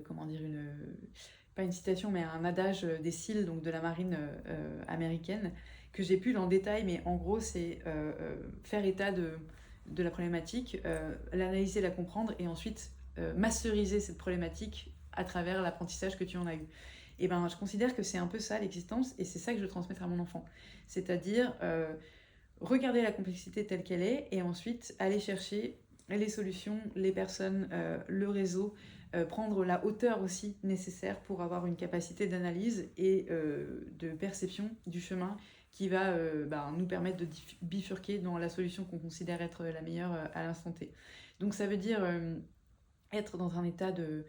comment dire, pas une citation, mais un adage des SEAL, donc de la marine américaine, que j'ai plus dans le détail, mais en gros, c'est faire état de la problématique, l'analyser, la comprendre, et ensuite masteriser cette problématique à travers l'apprentissage que tu en as eu. Et ben, je considère que c'est un peu ça l'existence, et c'est ça que je veux transmettre à mon enfant. C'est-à-dire regarder la complexité telle qu'elle est, et ensuite aller chercher les solutions, les personnes, le réseau, prendre la hauteur aussi nécessaire pour avoir une capacité d'analyse et de perception du chemin qui va nous permettre de bifurquer dans la solution qu'on considère être la meilleure à l'instant T. Donc ça veut dire être dans un état de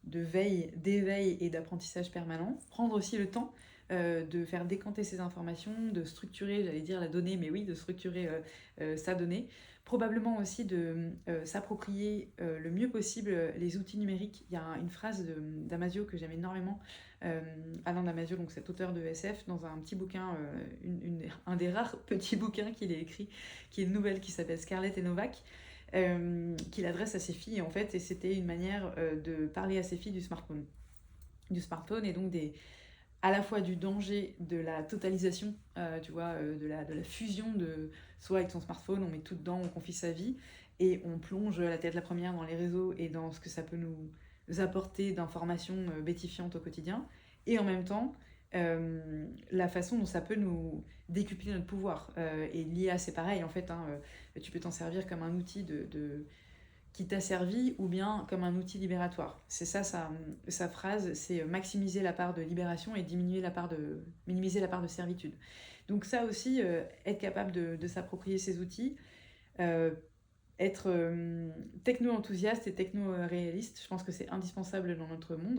veille, d'éveil et d'apprentissage permanent, prendre aussi le temps de faire décanter ces informations, de structurer, j'allais dire la donnée, mais oui, de structurer sa donnée. Probablement aussi de s'approprier le mieux possible les outils numériques. Il y a une phrase Damasio que j'aime énormément, Alain Damasio, donc cet auteur de SF, dans un petit bouquin, un des rares petits bouquins qu'il ait écrit, qui est une nouvelle qui s'appelle Scarlett et Novak, qu'il adresse à ses filles en fait, et c'était une manière de parler à ses filles du smartphone et donc à la fois du danger de la totalisation, tu vois, de la fusion de soit avec son smartphone, on met tout dedans, on confie sa vie et on plonge la tête la première dans les réseaux et dans ce que ça peut nous apporter d'informations bêtifiantes au quotidien, et en même temps la façon dont ça peut nous décupler notre pouvoir. Et l'IA c'est pareil en fait, hein, tu peux t'en servir comme un outil qui t'a servi ou bien comme un outil libératoire. C'est ça sa phrase, c'est maximiser la part de libération et minimiser la part de servitude. Donc ça aussi, être capable de s'approprier ces outils, euh, être techno-enthousiaste et techno-réaliste, je pense que c'est indispensable dans notre monde.